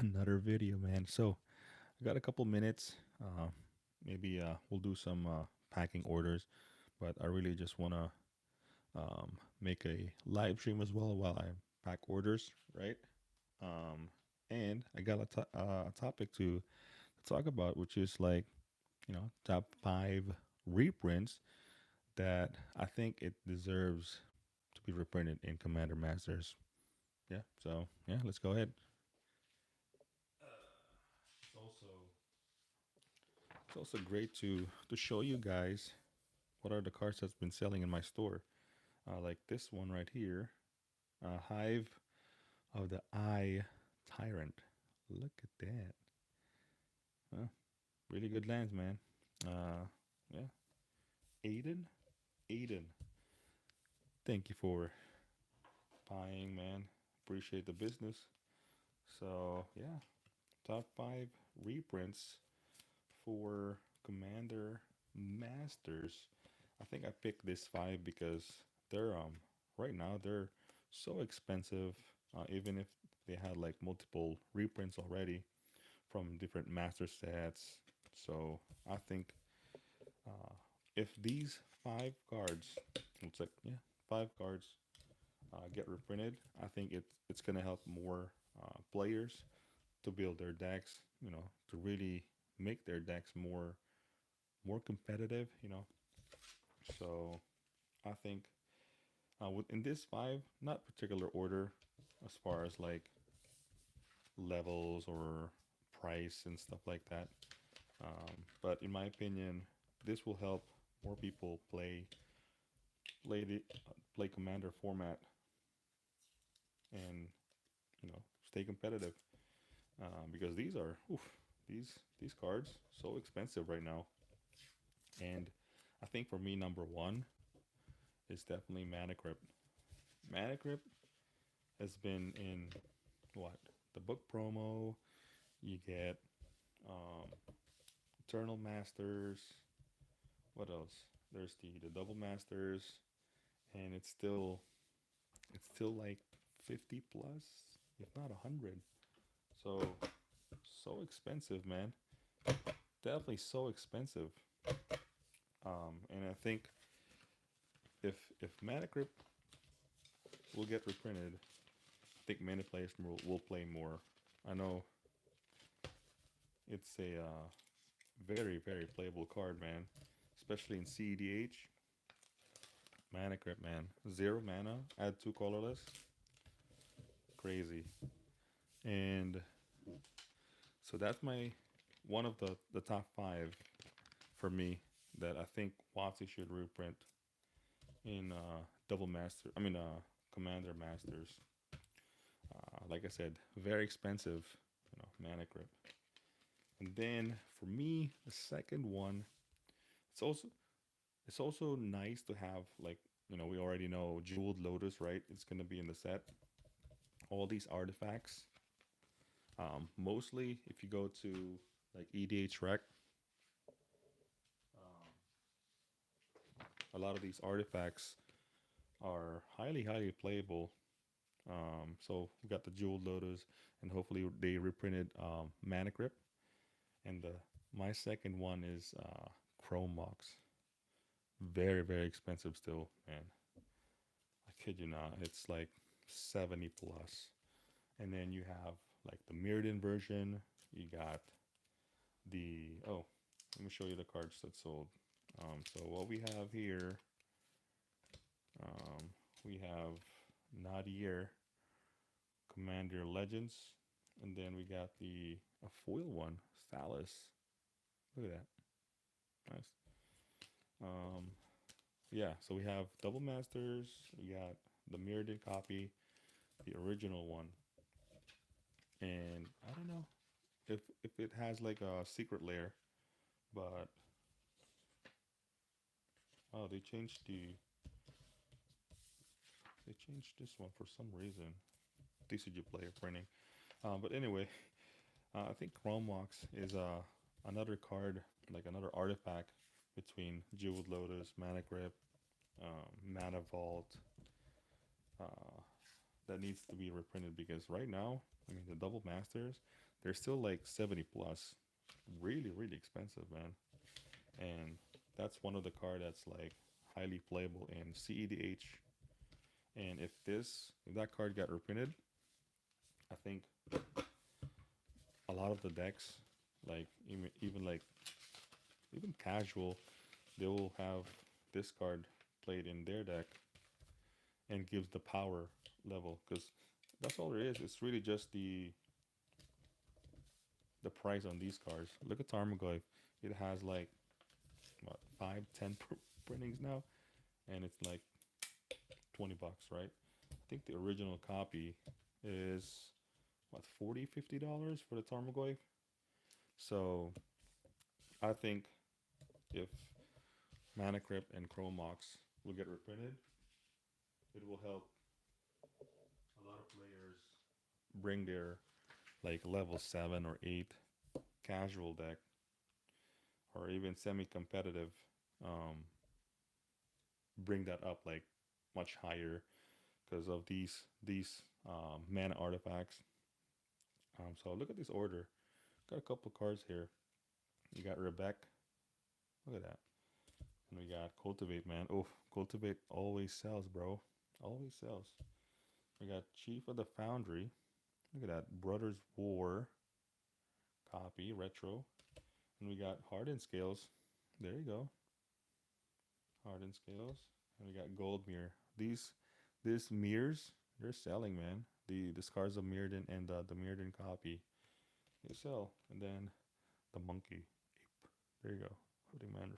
another video, man. So I got a couple minutes. Maybe we'll do some packing orders, but I really just want to make a live stream as well while I pack orders, right? Um, and I got a topic to talk about, which is like, top five reprints that I think it deserves to be reprinted in Commander Masters. Yeah, so yeah, let's go ahead. It's also great to show you guys what are the cards that's been selling in my store. Like this one right here, Hive of the Eye Tyrant. Look at that. Huh, really good lands, man. Yeah, Aiden, Aiden. Thank you for buying, man. Appreciate the business. So yeah, top five reprints for Commander Masters. I think I picked this five because they're right now they're so expensive. Even if they had like multiple reprints already from different master sets. So I think uh, if these five cards, looks like yeah, five cards get reprinted, I think it's gonna help more players to build their decks. To really make their decks more competitive. So I think within this five, not particular order as far as like levels or price and stuff like that. But in my opinion, this will help more people play Commander format and stay competitive. Because these cards so expensive right now, and I think for me number one is definitely Mana Crypt. Mana Crypt has been in what the book promo. You get um, Eternal Masters. What else? There's the Double Masters, and it's still like 50 plus, if not 100. So expensive, man. Definitely so expensive. And I think if Mana Crypt will get reprinted, I think many players will play more. I know it's a very playable card, man. Especially in CEDH. Mana Crypt, man. Zero mana, add two colorless. Crazy. And so that's my one of the top five for me that I think Wotc should reprint in double master. I mean, Commander Masters. Like I said, very expensive, Mana Crypt. And then for me, the second one, it's also it's also nice to have like we already know Jeweled Lotus, right? It's gonna be in the set. All these artifacts. Mostly, if you go to like EDH Rec, um, a lot of these artifacts are highly playable. So we got the Jeweled Lotus, and hopefully they reprinted Mana Crypt. And my second one is Chrome Mox. Very expensive still, man. I kid you not. It's like 70 plus. And then you have like the Mirrodin version. You got the let me show you the cards that sold. So what we have here, um, we have Nadir Commander Legends, and then we got a foil one, Thalas. Look at that, nice. Um, yeah, so we have Double Masters. We got the Mirrodin copy, the original one, and I don't know if it has like a secret layer, but oh, they changed this one for some reason. TCG player printing. But anyway, I think Chrome Mox is another card, like another artifact between Jeweled Lotus, Mana Grip, Mana Vault, uh, that needs to be reprinted because right now, I mean, the Double Masters, they're still like 70 plus. Really, really expensive, man. And that's one of the card that's like highly playable in CEDH. And if that card got reprinted, I think a lot of the decks, like even casual, they will have this card played in their deck and gives the power level, because that's all there is. It's really just the price on these cards. Look at Tarmogoyf. It has like what 5, 10 printings now, and it's like 20 bucks, right? I think the original copy is what $40, $50 for the Tarmogoyf. So I think if Mana Crypt and Chromox will get reprinted, it will help a lot of players bring their like level 7 or 8 casual deck, or even semi-competitive, um, bring that up like much higher because of these mana artifacts. So look at this order. Got a couple cards here. You got Rebecca. Look at that. And we got Cultivate, man. Oh, Cultivate always sells, bro. Always sells. We got Chief of the Foundry. Look at that. Brothers War copy, retro. And we got Hardened Scales. There you go. Hardened Scales. And we got Gold Mirror. These mirrors, they're selling, man. The Scars of Mirrodin and the Mirrodin copy, they sell. And then the Monkey Ape. There you go. Hooding Man.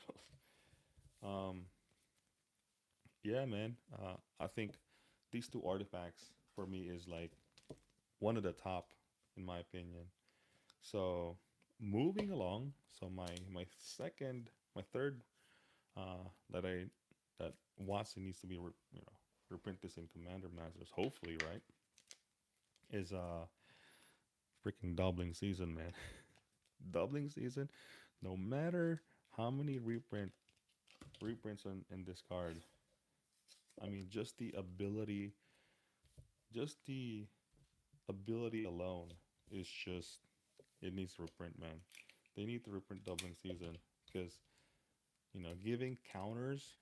um, yeah, man. I think these two artifacts for me is like one of the top in my opinion. So moving along. So my third that Watson needs to be reprint this in Commander Masters. Hopefully, right? Is freaking doubling season, man. Doubling season. No matter how many reprints in this card, I mean, just the ability alone is just it needs to reprint, man. They need to reprint doubling season because giving counters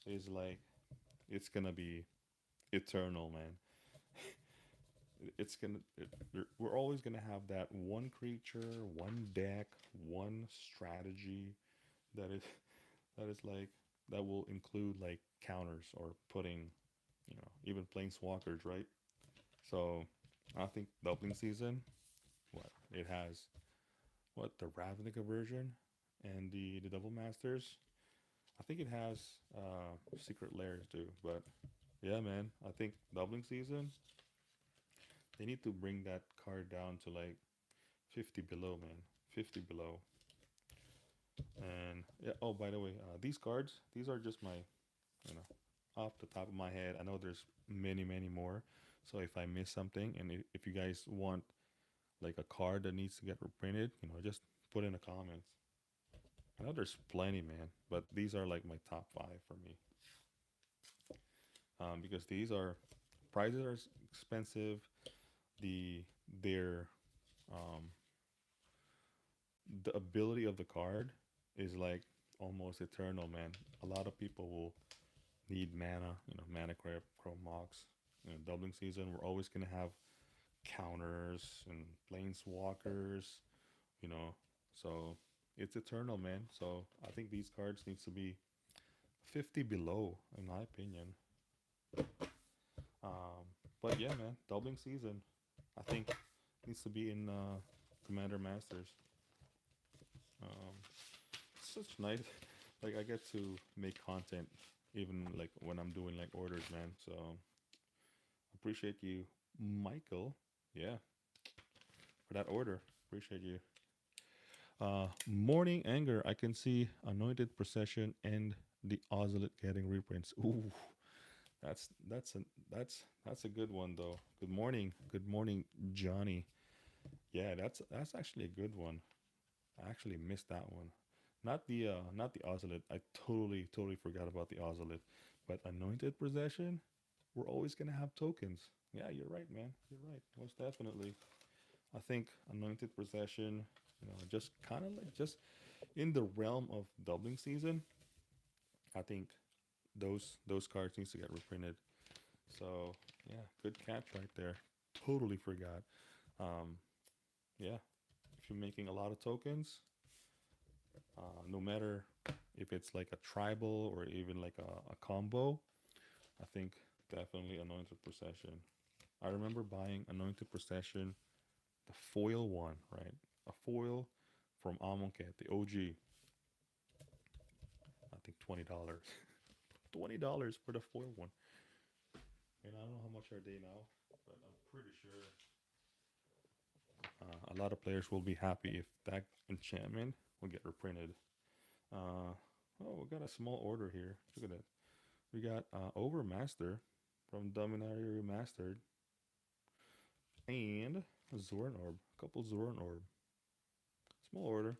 is like it's gonna be eternal, man. It's gonna we're always gonna have that one creature, one deck, one strategy that is that is like that will include like counters or putting even planeswalkers, right? So I think the opening season, what it has, what the Ravnica version and the Double Masters. I think it has secret layers too. But yeah, man, I think doubling season they need to bring that card down to like 50 below, man. 50 below. And yeah, oh, by the way, these cards, these are just my, off the top of my head. I know there's many, many more. So if I miss something, and if you guys want like a card that needs to get reprinted, just put in the comments. I know there's plenty, man, but these are like my top five for me. Because these are prices are expensive. The their um, the ability of the card is like almost eternal, man. A lot of people will need mana, mana crypt, chrome mox, doubling season. We're always gonna have counters and planeswalkers, you know. So it's eternal, man. So I think these cards needs to be 50 below, in my opinion. Um, but yeah, man, doubling season, I think needs to be in Commander Masters. Um, such nice, like I get to make content even like when I'm doing like orders, man. So appreciate you, Michael. Yeah, for that order. Appreciate you. Morning Anger. I can see Anointed Procession and the Ozolite getting reprints. Ooh, that's that's a that's a good one though. Good morning, Johnny. Yeah, that's actually a good one. I actually missed that one. Not the Ozolite. I totally forgot about the Ozolite. But Anointed Possession, we're always gonna have tokens. Yeah, you're right, man. You're right. Most definitely. I think Anointed Procession, just kind of like just in the realm of doubling season, I think those cards needs to get reprinted. So yeah, good catch right there. Totally forgot. Um, yeah, if you're making a lot of tokens, no matter if it's like a tribal or even like a combo, I think definitely Anointed Procession. I remember buying Anointed Procession, the foil one, right? A foil from Amonkhet, the OG. I think $20. $20 for the foil one. And I don't know how much are they now, but I'm pretty sure a lot of players will be happy if that enchantment will get reprinted. Uh, oh, we got a small order here. Look at that. We got Overmaster from Dominaria Remastered and a Zoran Orb. A couple Zoran Orb. Small order,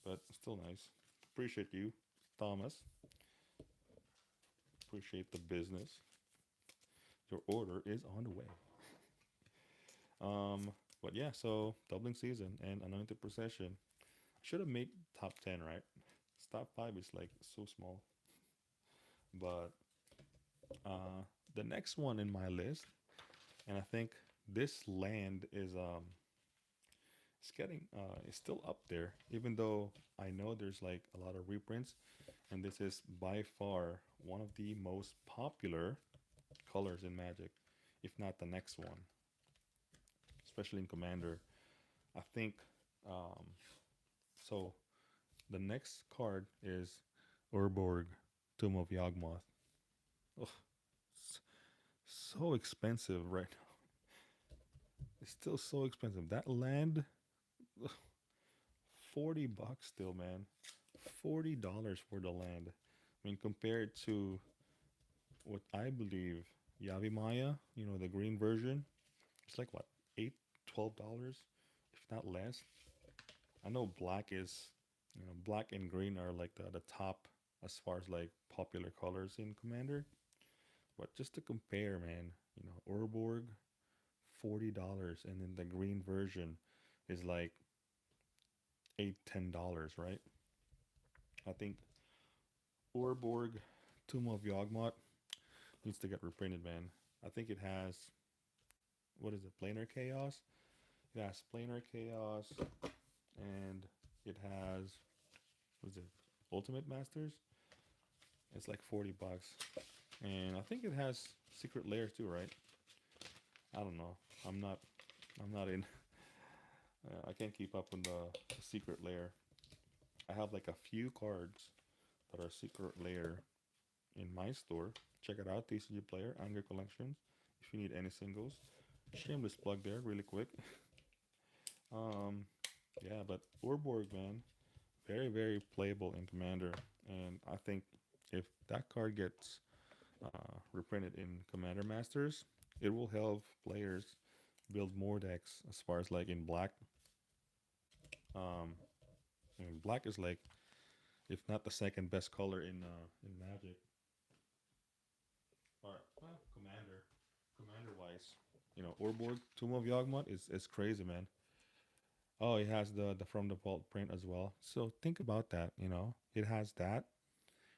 but still nice. Appreciate you, Thomas. Appreciate the business. Your order is on the way. Um, but yeah, so doubling season and Anointed Procession. Should have made top 10, right? Top 5 is like so small. But the next one in my list, and I think this land is it's getting it's still up there, even though I know there's like a lot of reprints, and this is by far one of the most popular colors in Magic, if not the next one, especially in Commander. I think um, so. The next card is Urborg, Tomb of Yawgmoth. Ugh, so expensive right now. It's still so expensive. That land, ugh, $40 still, man. $40 for the land. I mean, compared to what I believe Yavimaya, the green version, it's like what, 8, $12, if not less. I know black is, black and green are like the top as far as like popular colors in Commander. But just to compare, man, Urborg, $40, and then the green version is like 8, $10, right? I think Urborg, Tomb of Yawgmoth needs to get reprinted, man. I think it has, what is it, Planar Chaos? It has Planar Chaos, and it has, what is it, Ultimate Masters? It's like $40. And I think it has Secret Lair too, right? I don't know. I'm not. I'm not in. I can't keep up with the Secret Lair. I have like a few cards that are Secret Lair in my store. Check it out, TCG Player, Anger Collections. If you need any singles, shameless plug there, really quick. Um, yeah, but Urborg, man, very very playable in Commander, and I think if that card gets reprinted in Commander Masters, it will help players build more decks as far as like in black. Um, I mean, black is like, if not the second best color in Magic, or well, Commander wise. Urborg Tomb of Yawgmoth is crazy, man. Oh, it has the from the vault print as well. So think about that. It has that,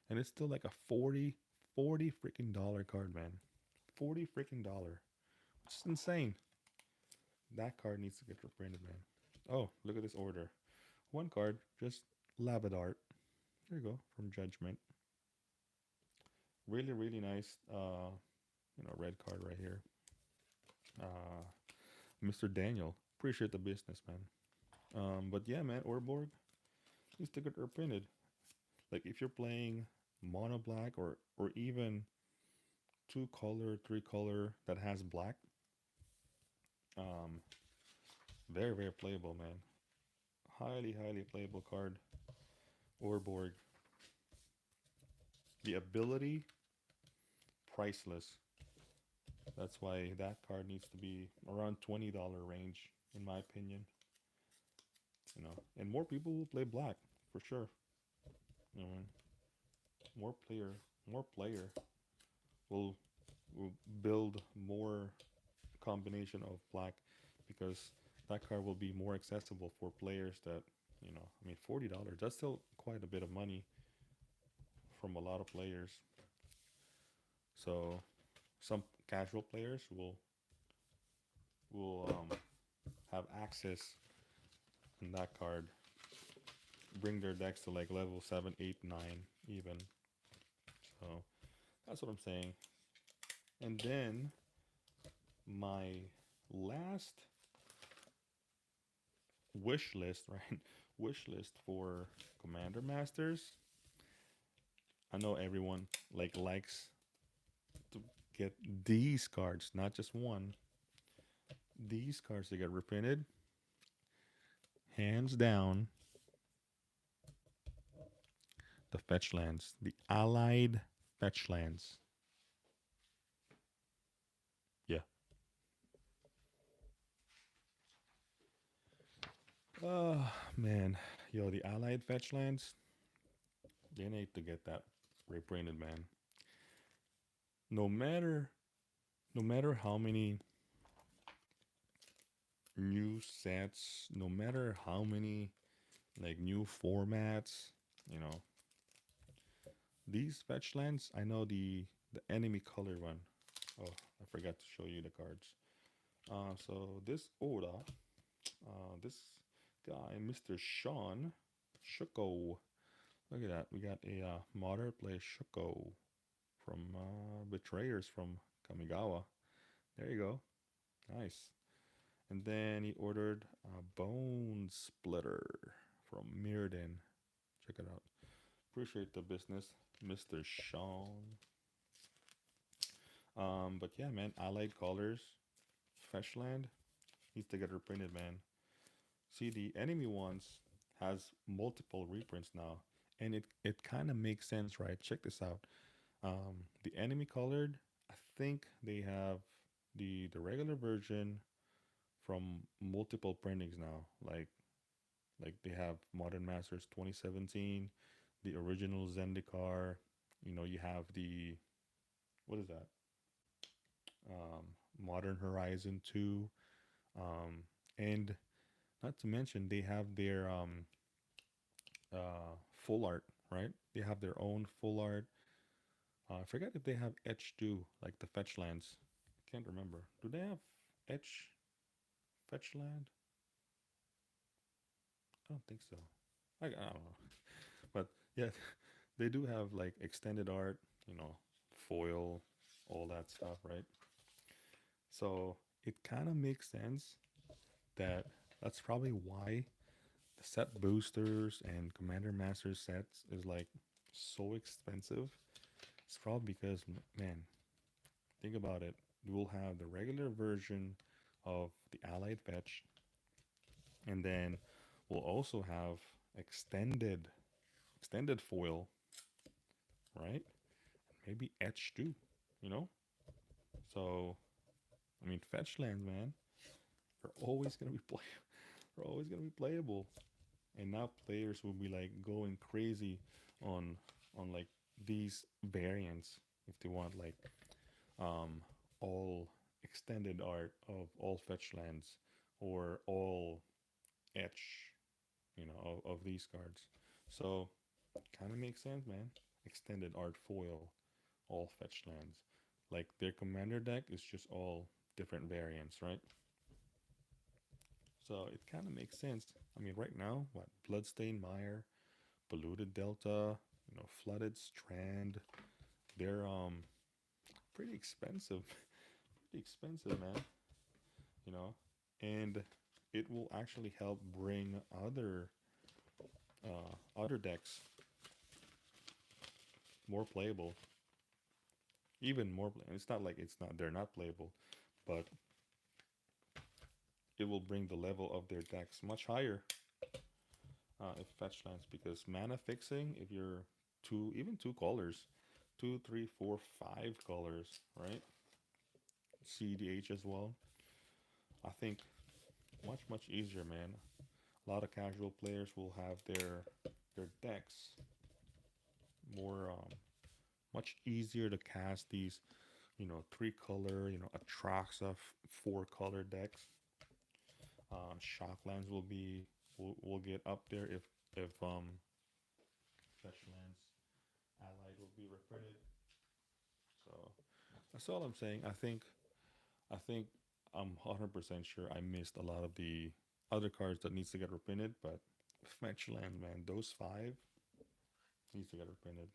and it's still like a 40 freaking dollar card, man. 40 freaking dollar, which is insane. That card needs to get reprinted, man. Oh, look at this order. One card, just Labadart. There you go, from Judgment. Really, really nice, red card right here. Uh, Mr. Daniel. Appreciate the business, man. But yeah, man, Urborg needs to get reprinted. Like if you're playing mono black or even 2-color, 3-color that has black, um, very, very playable, man. Highly, highly playable card. Urborg. The ability, priceless. That's why that card needs to be around $20 range, in my opinion. And more people will play black for sure. You know, more player will will build more combination of black because that card will be more accessible for players that, I mean, $40, that's still quite a bit of money from a lot of players. So some casual players will have access in that card, bring their decks to like level 7, 8, 9 even. So that's what I'm saying. And then my last wish list, right? Wish list for Commander Masters. I know everyone likes to get these cards, not just one. These cards to get reprinted, hands down, the fetch lands, the allied fetch lands. Yeah. Oh man, yo, the allied fetch lands, they need to get that reprinted, man. No matter, no matter how many new sets, no matter how many like new formats, you know, these fetch lands. I know the enemy color one. Oh, I forgot to show you the cards. So this Oda, this guy, Mr. Sean Shuko. Look at that. We got a modern play Shuko from Betrayers from Kamigawa. There you go. Nice. And then he ordered a Bone Splitter from Mirrodin. Check it out. Appreciate the business, Mr. Sean. But yeah, man, allied colors, Fetchland needs to get reprinted, man. See, the enemy ones has multiple reprints now, and it kind of makes sense, right? Check this out. The enemy colored, I think they have the regular version from multiple printings now. Like they have Modern Masters 2017, the original Zendikar. You have the what is that? Modern Horizon 2, and not to mention they have their full art, right? They have their own full art. I forget if they have etch too, like the fetch lands. Can't remember. Do they have etch fetch land? I don't think so. I don't know. But yeah, they do have like extended art, foil, all that stuff, right? So it kind of makes sense that that's probably why the set boosters and Commander Master sets is like so expensive. It's probably because, man, think about it. We'll have the regular version of the Allied Fetch, and then we'll also have extended extended foil, right? Maybe etch too, you know? So I mean fetch lands, man, are always gonna be are always gonna be playable. And now players will be like going crazy on like these variants if they want like um all extended art of all fetch lands or all etch, of these cards. So kind of makes sense, man. Extended art foil, all fetch lands. Like their commander deck is just all different variants, right? So it kind of makes sense. I mean, right now, what Bloodstained Mire, Polluted Delta, Flooded Strand, they're pretty expensive, pretty expensive, man. You know, and it will actually help bring other decks more playable, even more. It's not like they're not playable, but it will bring the level of their decks much higher if fetch lands, because mana fixing, if you're even two colors, two, three, four, five colors, right? CDH as well. I think much easier, man. A lot of casual players will have their decks more much easier to cast these, three color, Atraxa four color decks. Shocklands will get up there if Fetchlands Allied will be reprinted. So that's all I'm saying. I think I'm 100% sure I missed a lot of the other cards that needs to get reprinted, but Fetchlands, man, those five needs to get reprinted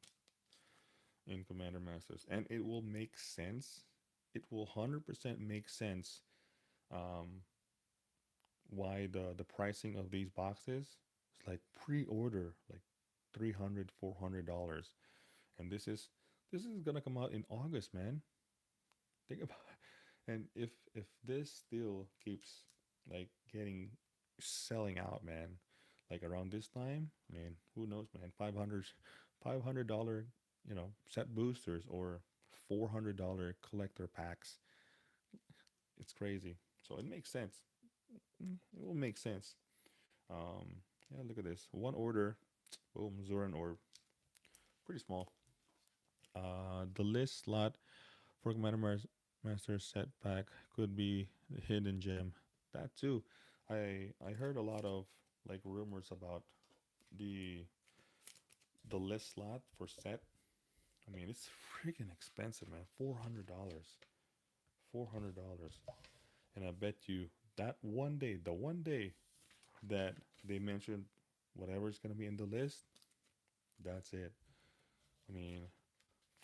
in Commander Masters, and it will make sense. It will 100% make sense. Um, why the pricing of these boxes is like pre-order, like 300 $400, and this is gonna come out in August, man. Think about it. And if this still keeps like getting selling out, man, like around this time, man, who knows, man? $500 set boosters or $400 collector packs. It's crazy. So it makes sense. It will make sense. Yeah, look at this. One order, boom, Zoran orb, pretty small. The list slot for Master set pack could be the hidden gem. That too. I heard a lot of like rumors about the the list slot for set. I mean, it's freaking expensive, man. $400. $400. And I bet you that one day, the one day that they mentioned whatever's gonna be in the list, that's it. I mean,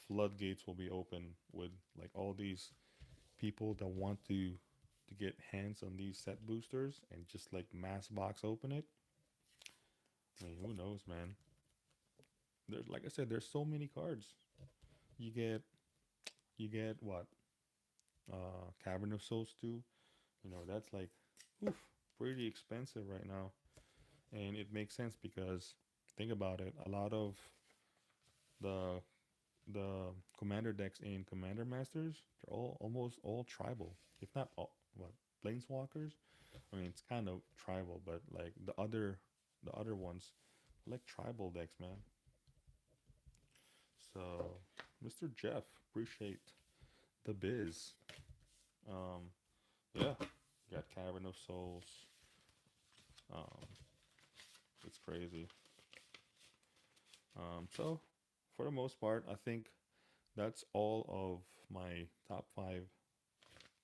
floodgates will be open with like all these people that want to get hands on these set boosters and just like mass box open it. I mean, who knows, man? There's like I said, there's so many cards. You get what? Cavern of Souls 2. That's like oof, pretty expensive right now. And it makes sense because think about it, a lot of the the commander decks in Commander Masters, they're all almost all tribal. If not all what planeswalkers. I mean it's kind of tribal, but like the other ones like tribal decks, man. So Mr. Jeff, appreciate the biz. Um yeah, got Cavern of Souls. Um it's crazy. So for the most part, I think that's all of my top five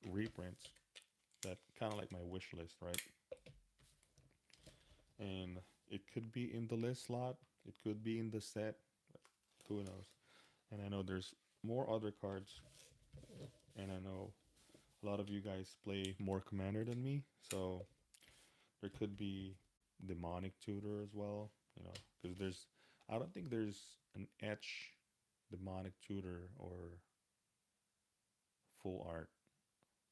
reprints. That kind of like my wish list, right? And it could be in the list slot, it could be in the set, who knows? And I know there's more other cards, and I know a lot of you guys play more Commander than me, so there could be Demonic Tutor as well, because I don't think there's an etch Demonic Tutor or full art.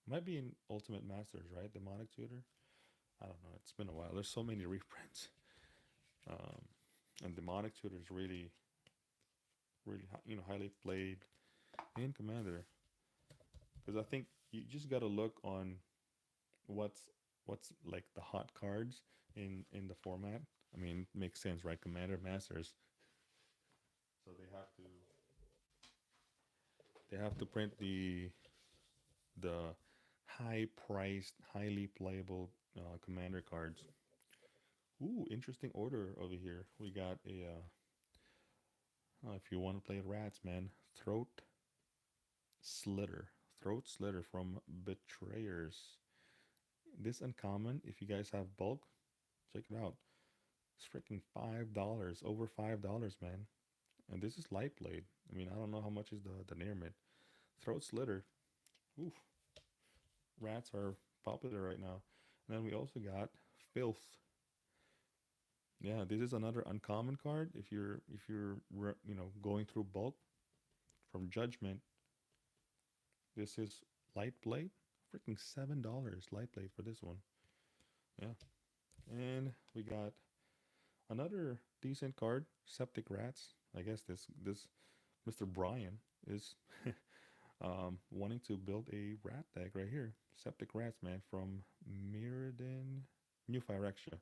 Might be in Ultimate Masters, right? Demonic Tutor. I don't know. It's been a while. There's so many reprints. Um, and Demonic Tutor is really, really, highly played in Commander. Because I think you just got to look on what's like the hot cards in the format. I mean, it makes sense, right? Commander Masters. So they have to print the high priced, highly playable Commander cards. Ooh, interesting order over here. We got if you want to play rats, man, Throat Slitter. Throat Slitter from Betrayers. This uncommon, if you guys have bulk, check it out. It's freaking $5, over $5, man. And this is light blade. I mean, I don't know how much is the near mid. Throat Slitter. Oof. Rats are popular right now. And then we also got Filth. Yeah, this is another uncommon card. If you're going through bulk from Judgment, this is Light Blade. Freaking $7 Light Blade for this one. Yeah, and we got another decent card, Septic Rats. I guess this Mr. Brian is wanting to build a rat deck right here. Septic Rats, man, from Mirrodin, New Phyrexia.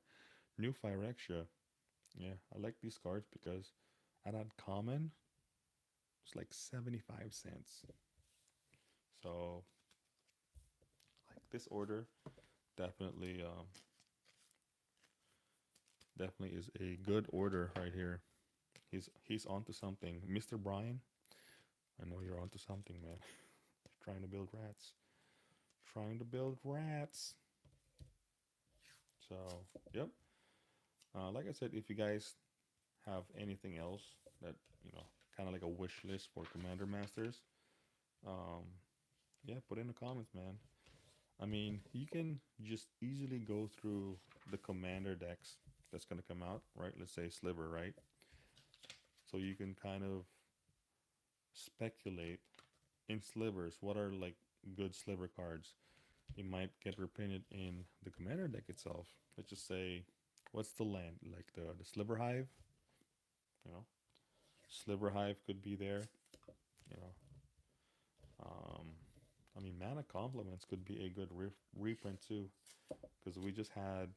New Phyrexia. Yeah, I like these cards because at uncommon, it's like 75 cents. So, like this order, definitely, definitely is a good order right here. He's onto something, Mr. Brian. I know you're onto something, man. Trying to build rats. Trying to build rats. So, yep. Like I said, if you guys have anything else that, you know, kind of like a wish list for Commander Masters, um, yeah, put in the comments, man. I mean, you can just easily go through the Commander decks that's going to come out, right? Let's say Sliver, right? So you can kind of speculate in slivers what are like good sliver cards. You might get reprinted in the Commander deck itself. Let's just say, what's the land? Like the Sliver Hive, you know? Sliver Hive could be there, you know. Um, I mean, Mana Compliments could be a good reprint too, because we just had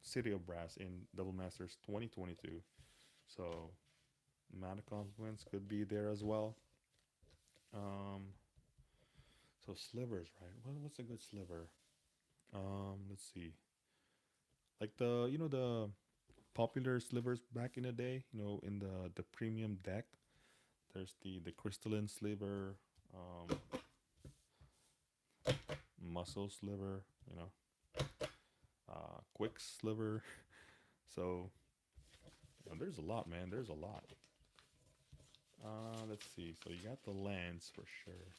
City of Brass in Double Masters 2022. So Mana Compliments could be there as well. So slivers, right? What's a good sliver? Let's see. Like the popular slivers back in the day, in the premium deck. There's the crystalline sliver, um, muscle sliver, quick sliver. So there's a lot, man. There's a lot. Let's see. So you got the lands for sure.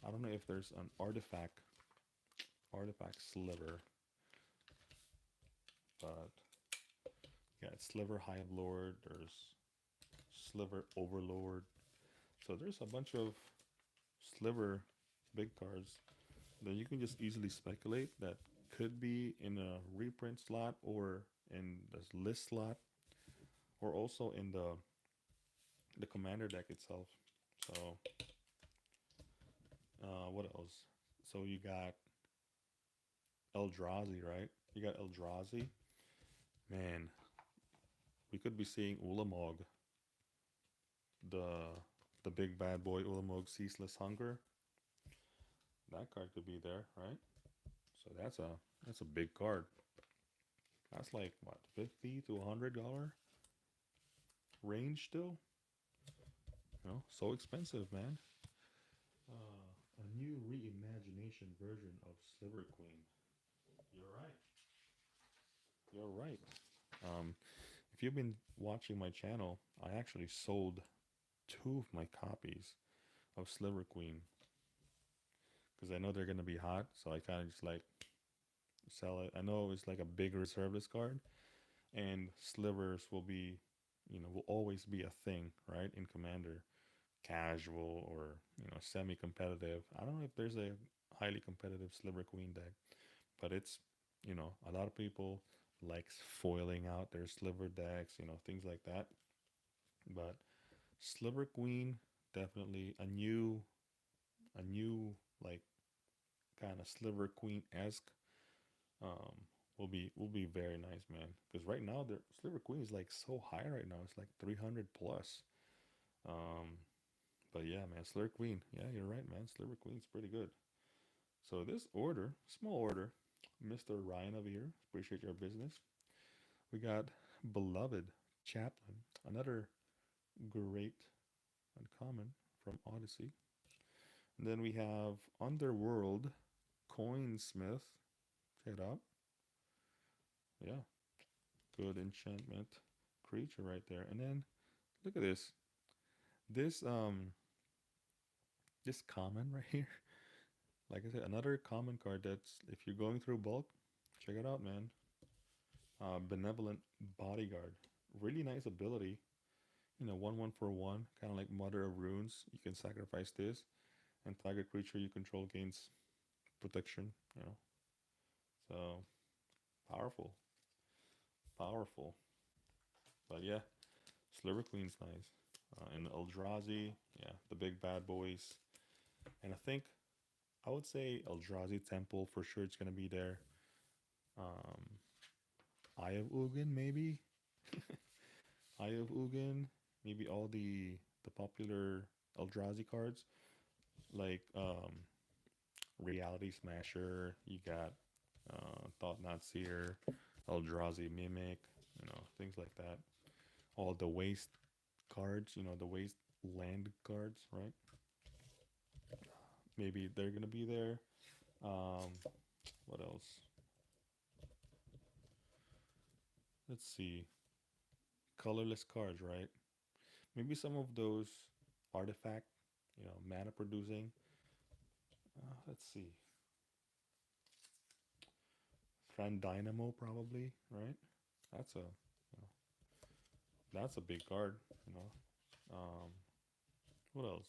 I don't know if there's an artifact sliver, but yeah, it's Sliver Hive Lord. There's Sliver Overlord. So there's a bunch of sliver big cards that you can just easily speculate that could be in a reprint slot or in the list slot or also in the commander deck itself. So what else? So you got Eldrazi, right? You got Eldrazi. Man, we could be seeing Ulamog, the the big bad boy Ulamog Ceaseless Hunger. That card could be there, right? So that's a big card. That's like what, $50 to $100 range still. So expensive, man. A new reimagination version of Sliver Queen. You're right. You're right. Um, if you've been watching my channel, I actually sold two of my copies of Sliver Queen because I know they're gonna be hot. So I kind of just like sell it. I know it's like a big reserve list card, and slivers will always be a thing, right? In Commander, casual or semi-competitive. I don't know if there's a highly competitive Sliver Queen deck, but it's a lot of people likes foiling out their sliver decks, things like that. But Sliver Queen, definitely a new like kind of Sliver Queen esque um will be very nice, man. Because right now the Sliver Queen is like so high right now. It's like 300 plus. Um, but yeah, man, Sliver Queen. Yeah, you're right, man. Sliver Queen's pretty good. So this order, small order, Mr. Ryan over here. Appreciate your business. We got Beloved Chaplain, another great uncommon from Odyssey. And then we have Underworld Coinsmith. Check it out. Yeah, good enchantment creature right there. And then look at this. This this common right here. Like I said, another common card that's if you're going through bulk, check it out, man. Benevolent Bodyguard. Really nice ability. 1/1 for one, kind of like Mother of Runes. You can sacrifice this, and target creature you control gains protection. So powerful, powerful. But yeah, Sliver Queen's nice. And Eldrazi, yeah, the big bad boys. And I would say Eldrazi Temple for sure. It's gonna be there. Um, Eye of Ugin maybe. Eye of Ugin, maybe all the popular Eldrazi cards like Reality Smasher. You got Thought Not Seer, Eldrazi Mimic, things like that. All the waste cards, the waste land cards, right? Maybe they're gonna be there. Um, what else? Let's see. Colorless cards, right? Maybe some of those artifact, mana producing. Let's see. Friend Dynamo probably, right? That's a that's a big card, you know. Um, what else?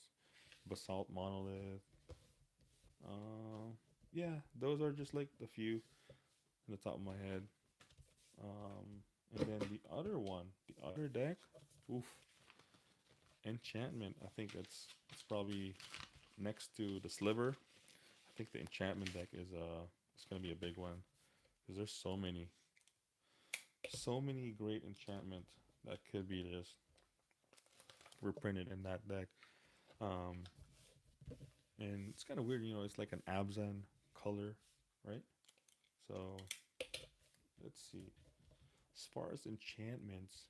Basalt Monolith. Yeah, those are just like the few in the top of my head. And then the other one, the other deck, oof, Enchantment. I think it's probably next to the Sliver. I think the Enchantment deck is it's gonna be a big one because there's so many great enchantment that could be just reprinted in that deck. Um, and it's kind of weird, it's like an Abzan color, right? So let's see. As far as enchantments,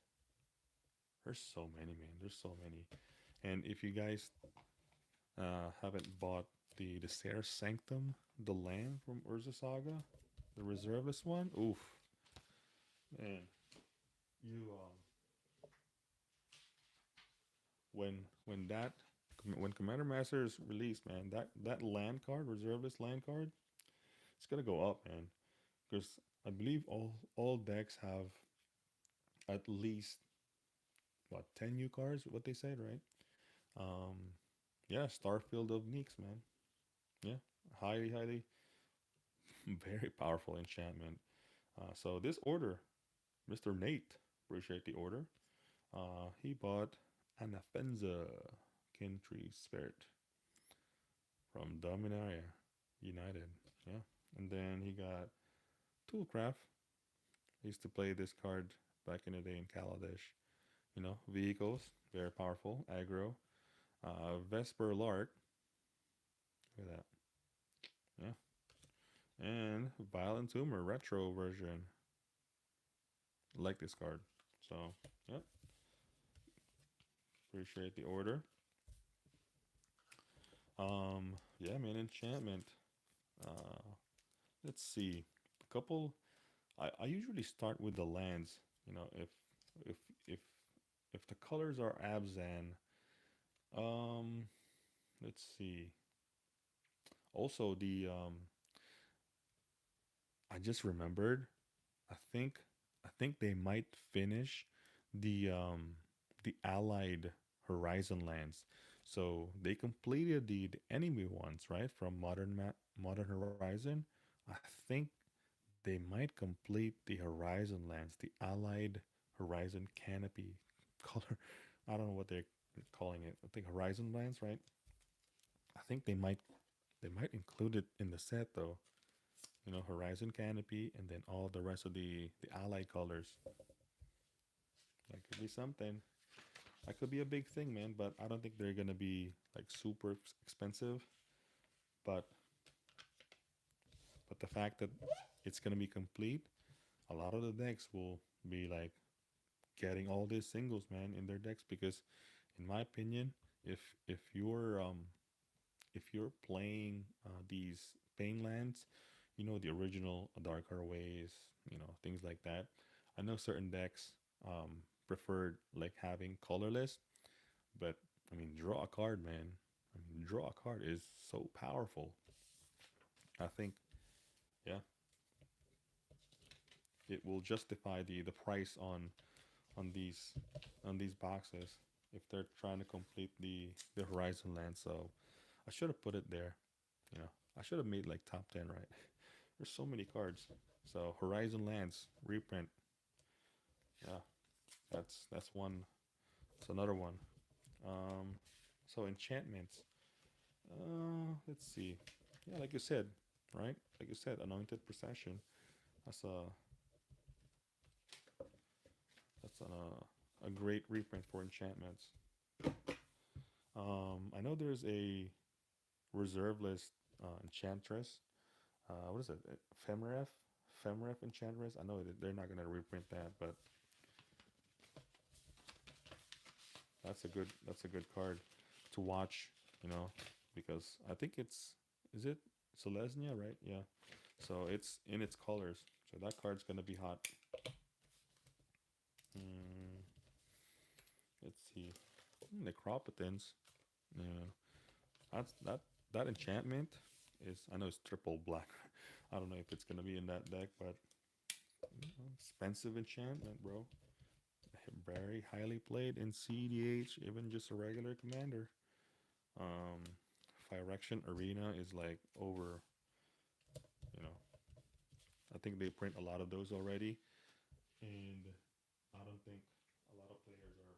there's so many, man. There's so many. And if you guys haven't bought the Serra Sanctum, the land from Urza Saga, the reserveless one, oof, man, you when that when Commander Master is released, man, that land card, reserveless land card, it's gonna go up, man. Because I believe all decks have at least what 10 new cards, what they said, right? Um, yeah, Starfield of Neeks, man. Yeah, highly, very powerful enchantment. So this order, Mr. Nate, appreciate the order. He bought Anafenza Kintree Spirit from Dominaria United. Yeah, and then he got Toolcraft. I used to play this card back in the day in Kaladesh. Vehicles, very powerful, aggro. Vesper Lark, look at that. Yeah. And Violent Tumor retro version. Like this card. So, yep. Appreciate the order. Yeah, man, enchantment. Uh, let's see. A couple. I usually start with the lands. If if if the colors are Abzan. Um, let's see. Also, I just remembered. I think I think they might finish the allied Horizon lands. So they completed the enemy ones, right? From Modern Horizon. I think they might complete the Horizon lands, the allied Horizon canopy color. I don't know what they're calling it. I think Horizon lands, right? I think they might include it in the set though. Horizon canopy and then all the rest of the allied colors. That could be something. That could be a big thing, man. But I don't think they're gonna be like super expensive. But the fact that it's gonna be complete, a lot of the decks will be like getting all these singles, man, in their decks because, in my opinion, if if you're playing these pain lands, the original Dark Ways, things like that. I know certain decks preferred like having colorless, but I mean, draw a card, man. I mean, draw a card is so powerful. I think, yeah, it will justify the price on these on these boxes if they're trying to complete the Horizon land. So I should have put it there. You know, I should have made like top 10, right? There's so many cards. So Horizon lands reprint. Yeah, that's one. That's another one. Um, so enchantments. Let's see. Yeah, like you said, right? Like you said, anointed procession. That's a that's a great reprint for enchantments. I know there's a reserve list Enchantress. What is it? Femref? Femref Enchantress. I know they're not gonna reprint that, but that's a good card to watch. You know, because I think is it Selesnya, right? Yeah. So it's in its colors. So that card's gonna be hot. Mm, let's see. Necropotence. Yeah. That enchantment is, I know it's triple black. I don't know if it's gonna be in that deck, but expensive enchantment, bro. Very highly played in CDH, even just a regular commander. Um, Phyrexian Arena is like over, you know, I think they print a lot of those already, and I don't think a lot of players are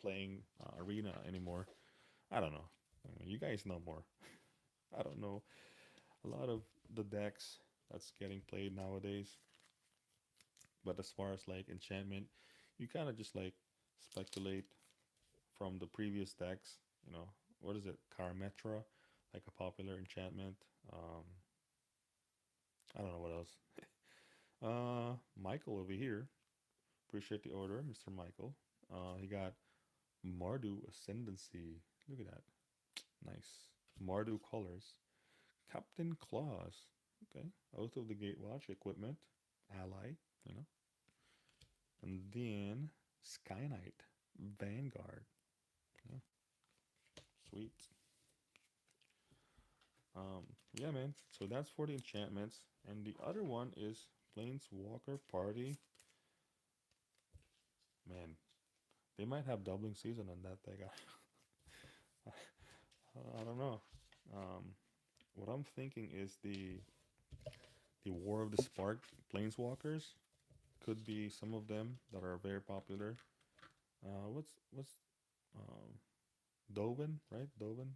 playing Arena anymore. I don't know. I mean, you guys know more. I don't know a lot of the decks that's getting played nowadays. But as far as like enchantment, you kind of just like speculate from the previous decks. You know, what is it? Karametra, like a popular enchantment. Um, I don't know what else. Michael over here. Appreciate the order, Mr. Michael. He got Mardu Ascendancy. Look at that. Nice. Mardu colors. Captain Claus. Okay. Oath of the Gatewatch equipment. Ally. You know. And then Sky Knight. Vanguard. Yeah. Sweet. Yeah, man. So that's for the enchantments. And the other one is Planeswalker Party. Man, they might have doubling season on that thing. I don't know. Um, what I'm thinking is the War of the Spark Planeswalkers could be some of them that are very popular. What's um, Dovin, right? Dovin.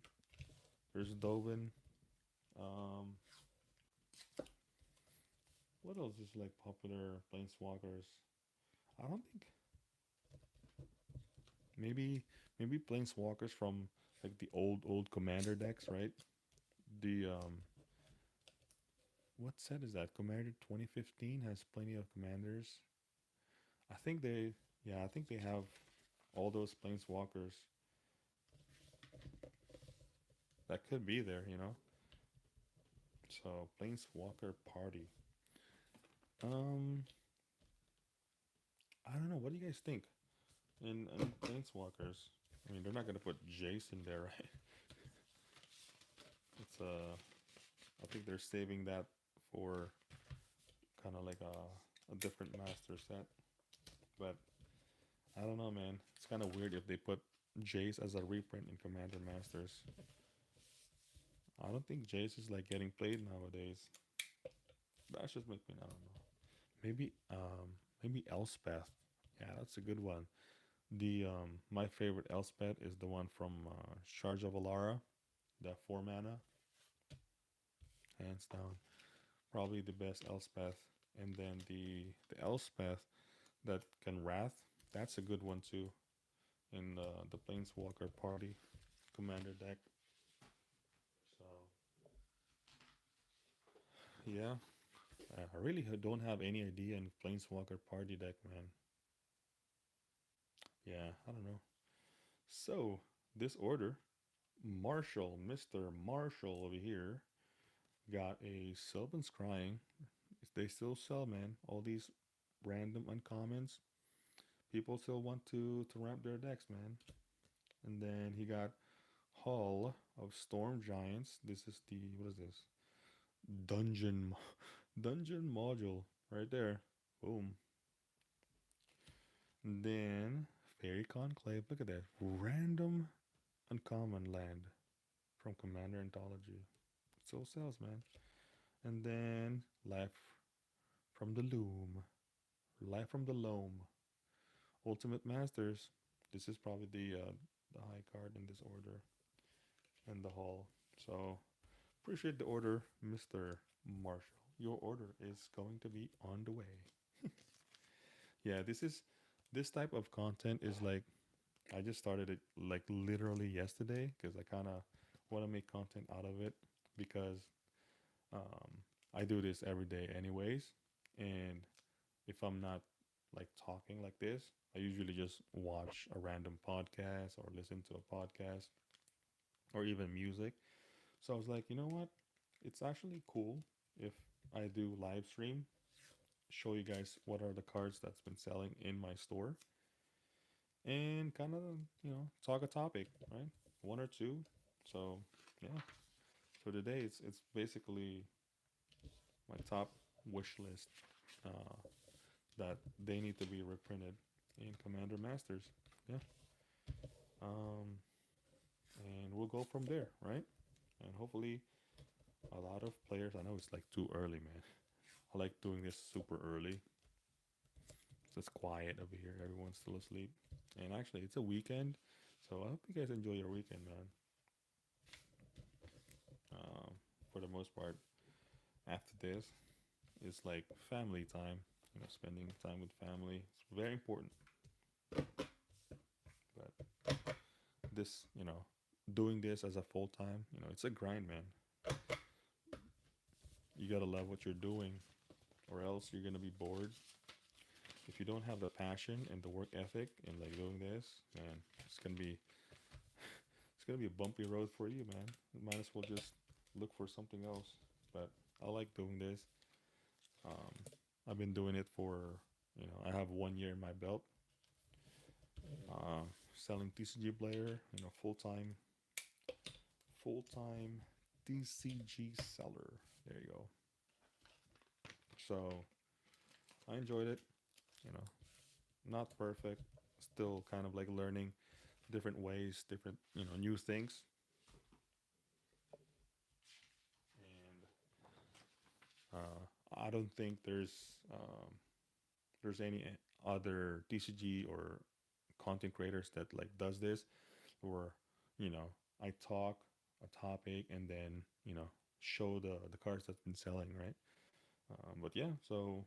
There's Dovin. Um, what else is like popular Planeswalkers? I don't think maybe maybe Planeswalkers from like the old Commander decks, right? The what set is that? Commander 2015 has plenty of commanders. I think they yeah, I think they have all those Planeswalkers that could be there, you know. So Planeswalker Party. Um, I don't know. What do you guys think? In Planeswalkers, I mean, they're not gonna put Jace in there, right? It's I think they're saving that for kind of like a different master set. But I don't know, man. It's kind of weird if they put Jace as a reprint in Commander Masters. I don't think Jace is like getting played nowadays. That's just me. I don't know. Maybe Elspeth. Yeah, that's a good one. The my favorite Elspeth is the one from Charge of Alara, the 4 mana, hands down. Probably the best Elspeth. And then the Elspeth that can Wrath, that's a good one too. In the Planeswalker Party Commander deck. So yeah, I really don't have any idea in Planeswalker Party deck, man. Yeah, I don't know. So this order, Marshall, Mr. Marshall over here, got a Sylvan Scrying. They still sell, man. All these random uncommons. People still want to ramp their decks, man. And then he got Hull of Storm Giants. This is the what is this? Dungeon module right there. Boom. And then Fairy Conclave. Look at that. Random uncommon land from Commander Anthology. It still sells, man. And then Life from the Loom. Life from the Loam. Ultimate Masters. This is probably the high card in this order and the hall. So appreciate the order, Mr. Marshall. Your order is going to be on the way. Yeah, this type of content is like I just started it like literally yesterday because I kind of want to make content out of it. because um, I do this every day anyways, and if I'm not like talking like this, I usually just watch a random podcast or listen to a podcast or even music. So I was like, you know what? It's actually cool if I do live stream, show you guys what are the cards that's been selling in my store, and kind of, talk a topic, right? One or two. So yeah. So today it's basically my top wish list uh, that they need to be reprinted in Commander Masters. Yeah. Um, and we'll go from there, right? And hopefully, a lot of players. I know it's like too early, man. I like doing this super early. It's just quiet over here. Everyone's still asleep. And actually, it's a weekend, so I hope you guys enjoy your weekend, man. Um, for the most part, after this, it's like family time. Spending time with family. It's very important. But this, doing this as a full time, it's a grind, man. You gotta love what you're doing, or else you're gonna be bored. If you don't have the passion and the work ethic in like doing this, man, it's gonna be a bumpy road for you, man. You might as well just look for something else. But I like doing this. Um, I've been doing it for, I have 1 year in my belt. Selling TCG player, full time TCG seller. There you go. So I enjoyed it. You know, not perfect. Still kind of like learning different ways, different new things. And I don't think there's any other TCG or content creators that like does this, where you know I talk a topic and then show the cards that's been selling, right? But yeah, so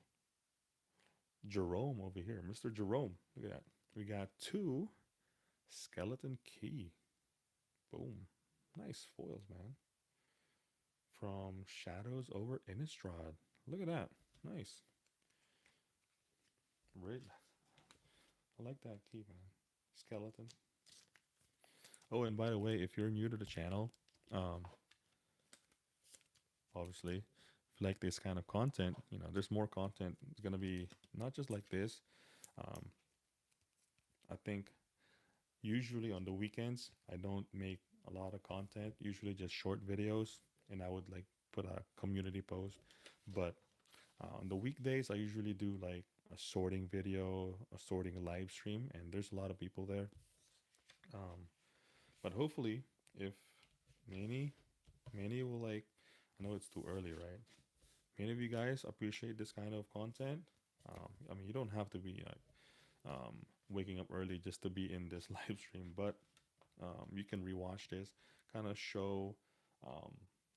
Jerome over here, Mr. Jerome, look at that. We got two skeleton key. Boom, nice foils, man. From Shadows over Innistrad. Look at that, nice. Red. I like that key, man. Skeleton. Oh, and by the way, if you're new to the channel, um, obviously, if you like this kind of content, there's more content. It's gonna be not just like this. Um, I think usually on the weekends, I don't make a lot of content. Usually just short videos, and I would like put a community post. But on the weekdays, I usually do like a sorting video, a sorting live stream, and there's a lot of people there. Um, but hopefully, if many, many will like, I know it's too early, right? Many of you guys appreciate this kind of content. I mean, you don't have to be like waking up early just to be in this live stream, but you can rewatch this, kind of show um,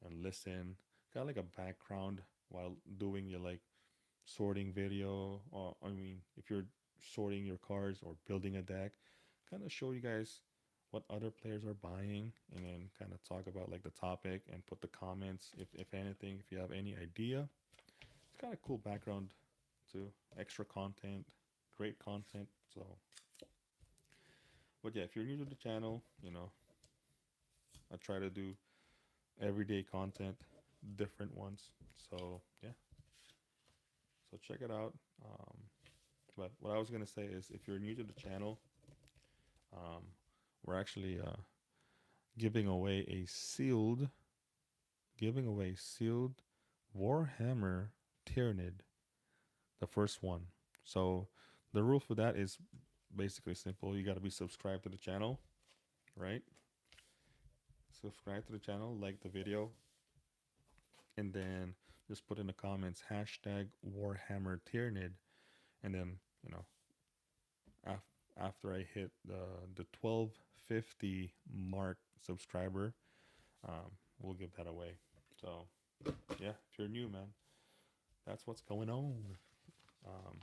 and listen, kind of like a background while doing your like sorting video. Or I mean, if you're sorting your cards or building a deck, kind of show you guys what other players are buying, and then kind of talk about like the topic and put the comments if anything, if you have any idea. It's kind of cool background too, extra content, great content. So, but yeah, if you're new to the channel, I try to do everyday content, different ones. So yeah, so check it out. But what I was gonna say is, if you're new to the channel, um, we're actually giving away a sealed Warhammer Tyranid, the first one. So the rule for that is basically simple. You got to be subscribed to the channel, right? Subscribe to the channel, like the video, and then just put in the comments hashtag Warhammer Tyranid, and then after I hit the 1250 mark subscriber, we'll give that away. So yeah, if you're new, man, that's what's going on. Um,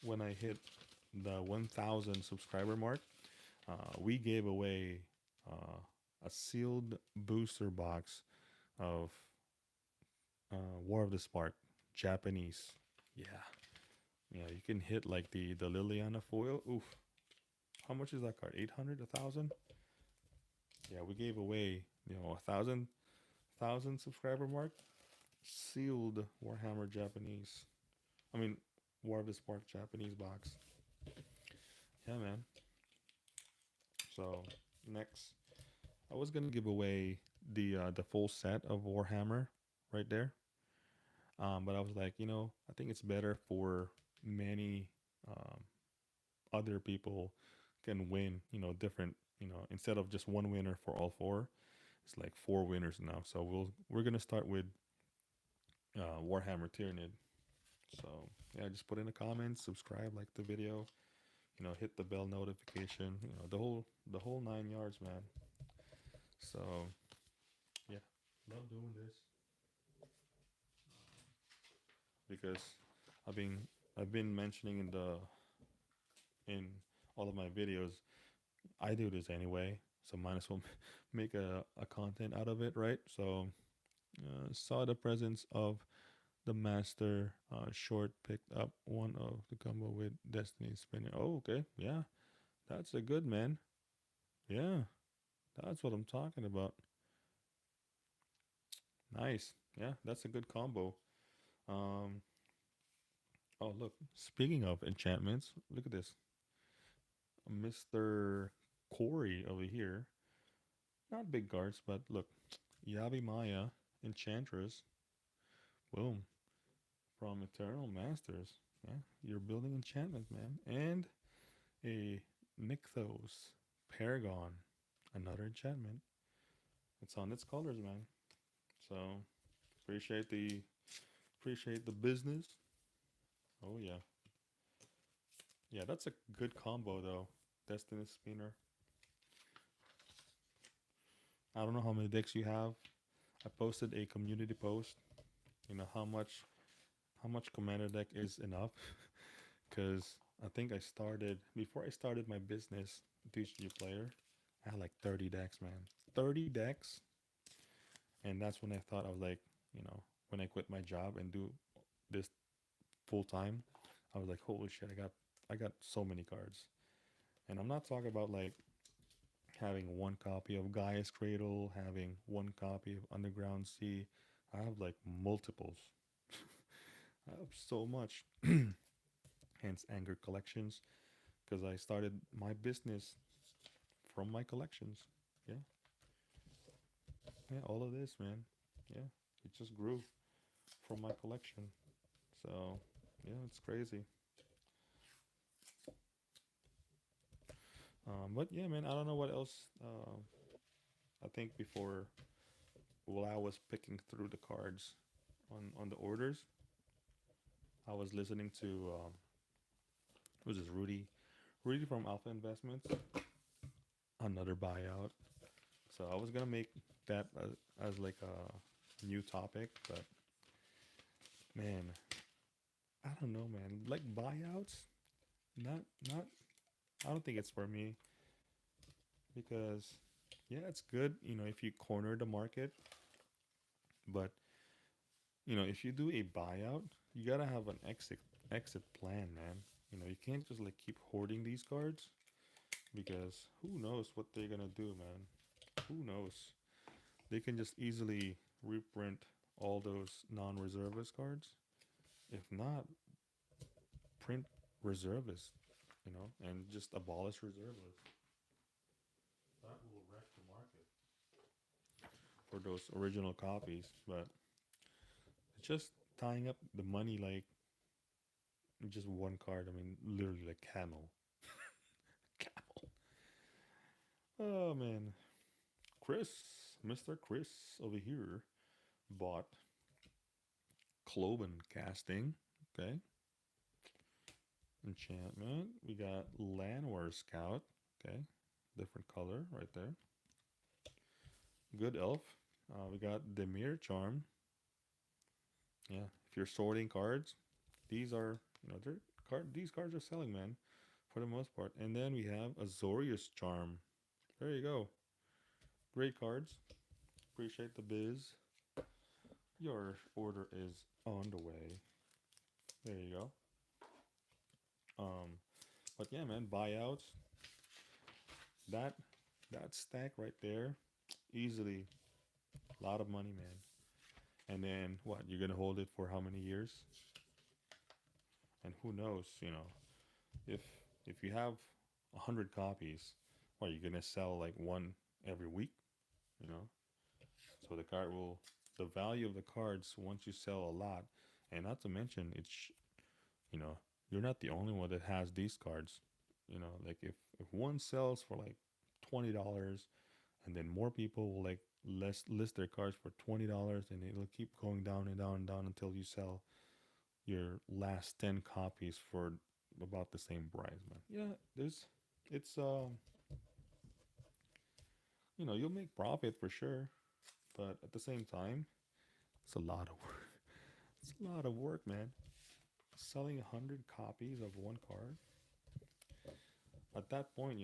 when I hit the 1000 subscriber mark, we gave away a sealed booster box of War of the Spark, Japanese. Yeah, yeah, you can hit like the Liliana foil. Oof, how much is that card? 800, 1,000? Yeah, we gave away, a thousand subscriber mark. Sealed Warhammer Japanese. I mean, War of the Spark Japanese box. Yeah, man. So next, I was gonna give away the full set of Warhammer right there. But I was like, I think it's better for many um, other people can win. Different. Instead of just one winner for all four, it's like four winners now. So we're gonna start with Warhammer Tyranid. So yeah, just put in the comments, subscribe, like the video, hit the bell notification, the whole 9 yards, man. So yeah, love doing this because I've been I've been mentioning in all of my videos. I do this anyway, so might as well make a content out of it, right? So saw the presence of the master short, picked up one of the combo with Destiny Spinner. Oh, okay, yeah, that's a good man. Yeah, that's what I'm talking about. Nice. Yeah, that's a good combo. Um, oh look, speaking of enchantments, look at this. Mr. Corey over here. Not big cards, but look. Yabi Maya, Enchantress. Boom. From Eternal Masters. Yeah, you're building enchantments, man. And a Nykthos Paragon. Another enchantment. It's on its colors, man. So appreciate the business. Oh yeah. Yeah, that's a good combo though. Destiny Spinner. I don't know how many decks you have. I posted a community post. How much commander deck is enough? Because I think before I started my business, TCG player, I had like 30 decks, man. 30 decks. And that's when I thought I was like, when I quit my job and do this full time, I was like, holy shit, I got so many cards. And I'm not talking about like having one copy of Gaia's Cradle, having one copy of Underground Sea. I have like multiples. I have so much. Hence Anger Collections, because I started my business from my collections. Yeah, yeah, all of this, man. Yeah, it just grew from my collection. So yeah, it's crazy. But yeah, man, I don't know what else. I think before, while I was picking through the cards on the orders, I was listening to who's this Rudy from Alpha Investments, another buyout. So I was gonna make that as like a new topic, but man, I don't know, man. Like buyouts, not not. I don't think it's for me because yeah, it's good, if you corner the market, but if you do a buyout, you gotta have an exit plan, man. You can't just like keep hoarding these cards because who knows what they're gonna do, man. Who knows? They can just easily reprint all those non-reservist cards. If not, print reservists, and just abolish reservists. That will wreck the market for those original copies. But it's just tying up the money like just one card. I mean, literally like camel. Camel. Oh man. Chris, Mr. Chris over here bought Cloven casting. Okay. Enchantment. We got Landwehr Scout. Okay. Different color right there. Good elf. We got Demir Charm. Yeah. If you're sorting cards, these are, these cards are selling, man, for the most part. And then we have Azorius Charm. There you go. great cards. Appreciate the biz. Your order is on the way. There you go. Um, but yeah, man, buyouts. That that stack right there, easily a lot of money, man. And then what? You're gonna hold it for how many years? And who knows? If if you have 100 copies, what you're gonna sell like one every week? You know, so the value of the cards once you sell a lot, and not to mention you know, you're not the only one that has these cards. Like if one sells for like $20, and then more people will like list their cards for $20, and it'll keep going down and down and down until you sell your last 10 copies for about the same price, man. Yeah, it's you'll make profit for sure, but at the same time, it's a lot of work. It's a lot of work, man. Selling 100 copies of one card. At that point,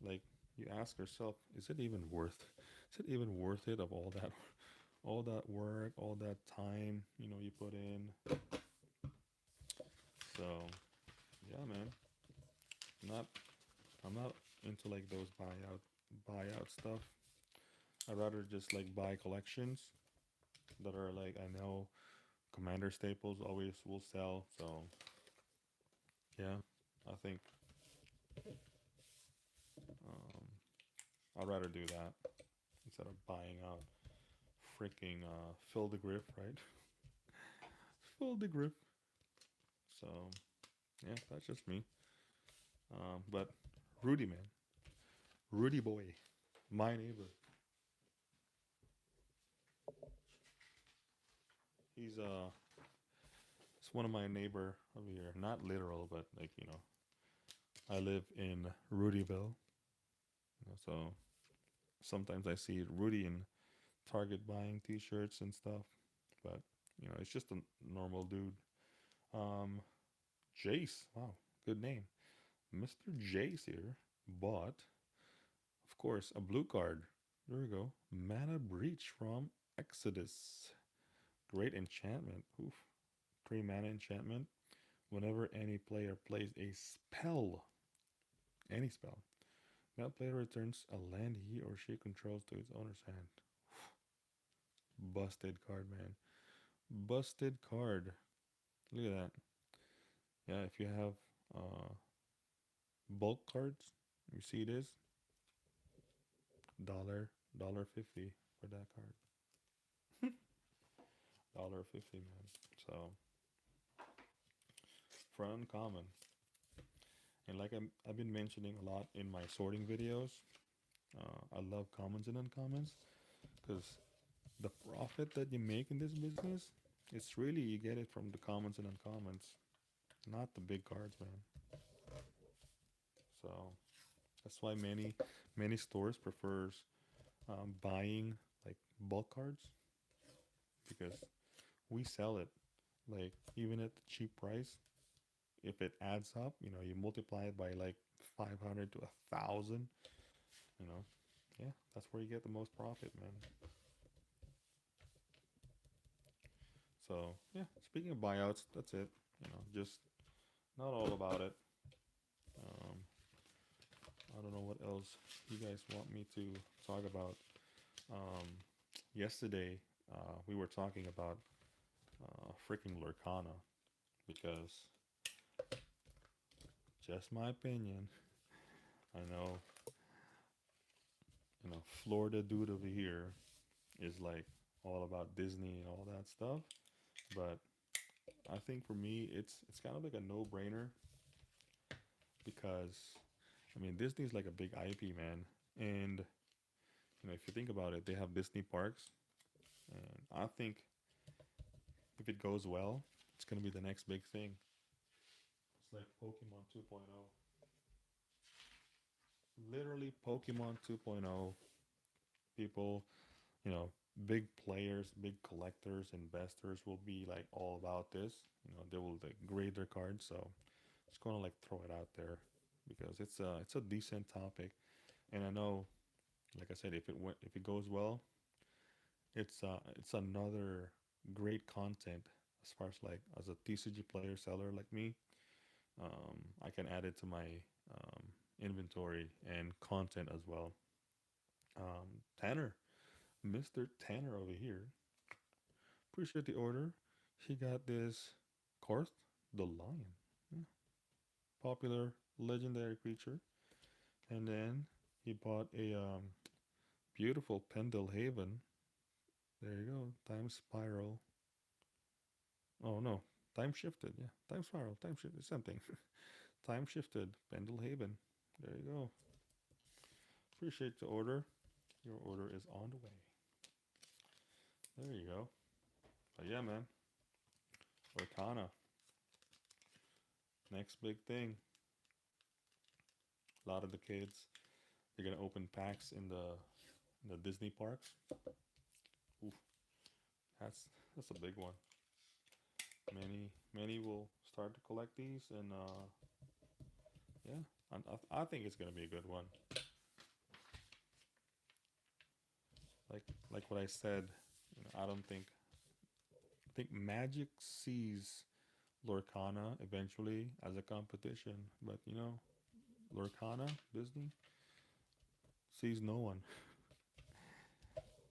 like you ask yourself, is it even worth? Is it even worth it of all that work, all that time, you put in? So, yeah, man. Not, I'm not into like those buyout stuff. I'd rather just like buy collections that are like I know Commander staples always will sell. So yeah, I think um, I'd rather do that instead of buying out freaking fill the grip, right? Fill the grip. So yeah, that's just me. But Rudy, man, Rudy boy, my neighbor. He's it's one of my neighbor over here. Not literal, but like I live in Rudyville. So sometimes I see Rudy in Target buying T-shirts and stuff, but it's just a normal dude. Um, Jace, wow, good name, Mr. Jace here bought, of course, a blue card. There we go, Mana Breach from Exodus. Great enchantment. Oof, 3 mana enchantment. Whenever any player plays a spell, any spell, that player returns a land he or she controls to its owner's hand. Busted card, man. Busted card. Look at that. Yeah, if you have uh, bulk cards, you see it is $1.50 for that card. $1.50, man. So for uncommon, and like I've been mentioning a lot in my sorting videos, I love commons and uncommons because the profit that you make in this business, it's really you get it from the commons and uncommons, not the big cards, man. So that's why many stores prefers buying like bulk cards because we sell it like even at the cheap price. If it adds up, you multiply it by like 500 to 1,000. You know, yeah, that's where you get the most profit, man. So yeah, speaking of buyouts, that's it. Just not all about it. Um, I don't know what else you guys want me to talk about. Um, Yesterday, we were talking about freaking Lurkana because, just my opinion, I know, Florida dude over here is like all about Disney and all that stuff, but I think for me, it's kind of like a no-brainer because, I mean, Disney's like a big IP, man, and if you think about it, they have Disney parks, and I think if it goes well, it's gonna be the next big thing. It's like Pokemon 2.0. Literally Pokemon 2.0. People, you know, big players, big collectors, investors will be like all about this. They will like grade their cards. So just gonna like throw it out there because it's a decent topic, and I know Like I said, if it goes well, it's another great content as far as like as a TCG player seller like me. I can add it to my inventory and content as well. Tanner, Mr. Tanner over here. Appreciate the order. He got this Karth, the lion. Yeah. Popular legendary creature. And then he bought a beautiful Pendle Haven. There you go. Time Spiral. Oh no. Time shifted. Yeah. Time Spiral. Time shifted. Something. Time shifted. Pendle Haven. There you go. Appreciate the order. Your order is on the way. There you go. But yeah, man. Arcana. Next big thing. A lot of the kids, they're gonna open packs in the Disney parks. Oof, that's a big one. Many will start to collect these, and yeah, I think it's gonna be a good one. Like like what I said, I don't think I think Magic sees Lorcana eventually as a competition, but Lorcana Disney sees no one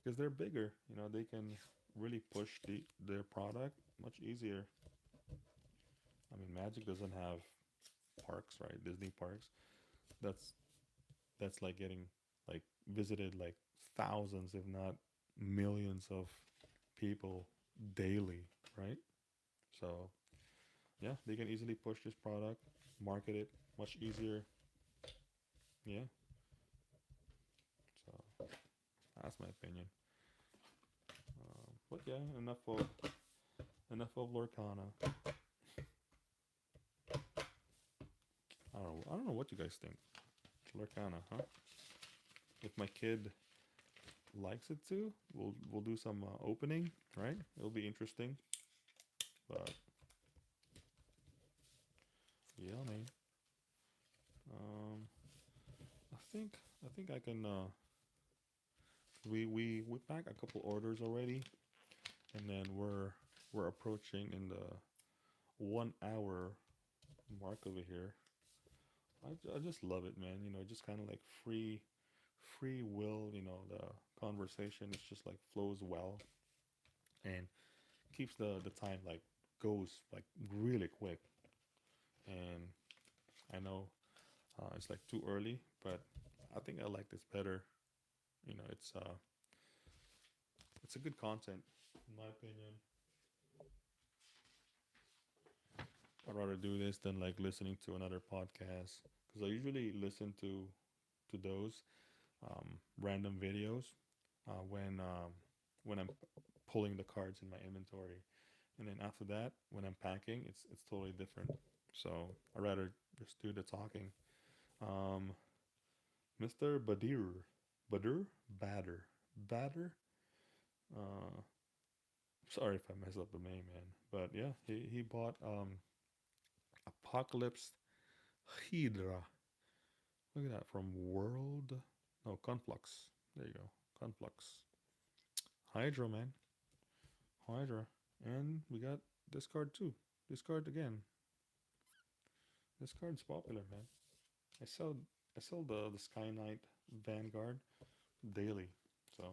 because they're bigger. They can really push their product much easier. I mean, Magic doesn't have parks, right? Disney parks. That's that's like getting like visited like thousands, if not millions of people daily, right? So yeah, they can easily push this product, market it much easier. Yeah. So that's my opinion. But yeah, enough of Lorcana. I don't know what you guys think. Lorcana, huh? If my kid likes it too, we'll do some opening, right? It'll be interesting. But yeah, man. Um, I think I can. We packed a couple orders already, and then we're approaching in the 1 hour mark over here. I just love it, man. Just kind of like free will. The conversation is just like flows well and keeps the time like goes like really quick. And I know it's like too early, but I think I like this better. It's a good content in my opinion. I'd rather do this than like listening to another podcast because I usually listen to those random videos when I'm pulling the cards in my inventory, and then after that, when I'm packing, it's totally different. So I'd rather just do the talking. Um, Mr. Bader. Uh, Sorry if I mess up the name, man. But yeah, he bought Apocalypse Hydra. Look at that from World. No, Conflux. There you go. Conflux. Hydra, man. Hydra. And we got this card too. This card again. This card's popular, man. I sell I sell the Sky Knight Vanguard daily. So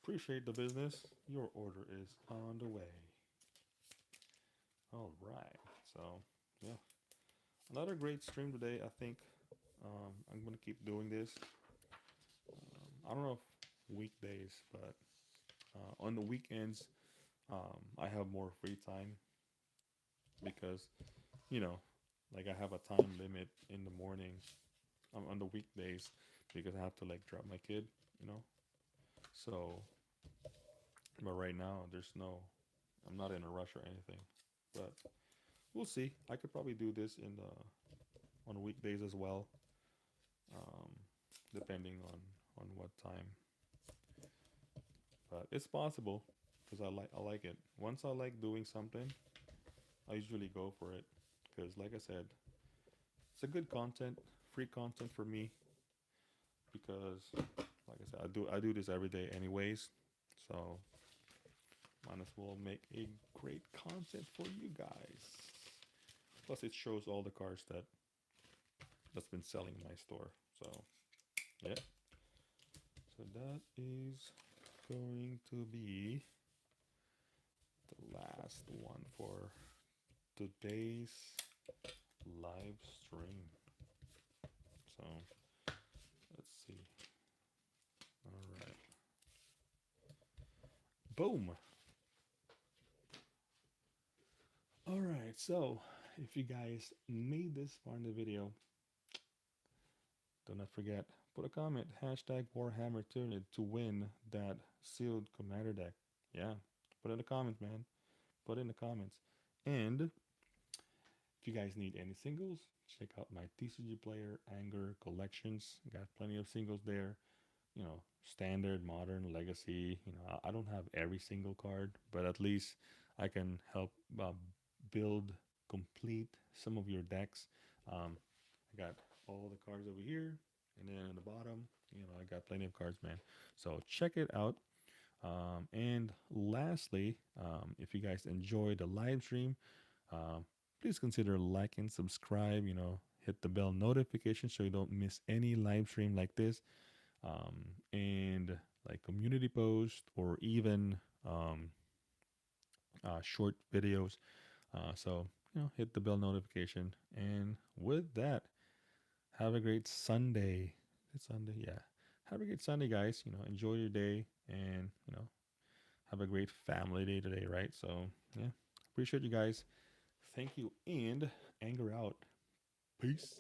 appreciate the business. Your order is on the way. All right. So yeah, another great stream today. I think I'm gonna keep doing this. I don't know if weekdays, but on the weekends, I have more free time because you know, like I have a time limit in the morning on the weekdays because I have to like drop my kid. You know, so but right now I'm not in a rush or anything. But we'll see. I could probably do this on weekdays as well, um, depending on what time. But it's possible because I like it. Once I like doing something, I usually go for it because, like I said, it's a good content, free content for me. because, like I said, I do this every day anyways. So might as well make a great content for you guys. Plus, it shows all the cards that's been selling in my store. So yeah. So that is going to be the last one for today's live stream. So let's see. All right. Boom. All right. So if you guys made this far in the video, do not forget, put a comment, hashtag Warhammer Tyranid to win that sealed commander deck. Yeah. Put in the comments, man. Put in the comments. And if you guys need any singles, check out my TCG Player Anger collections. Got plenty of singles there. You know, standard, modern, legacy. You know, I don't have every single card, but at least I can help build, complete some of your decks. I got all the cards over here, and then in the bottom, you know, I got plenty of cards, man. So check it out. And lastly, if you guys enjoyed the live stream, please consider like and subscribe. You know, hit the bell notification so you don't miss any live stream like this, and like community post or even short videos. So you know, hit the bell notification. And with that, have a great Sunday. It's Sunday, yeah. Have a great Sunday, guys. You know, enjoy your day, and you know, have a great family day today, right? So yeah, appreciate you guys. Thank you, and anger out. Peace.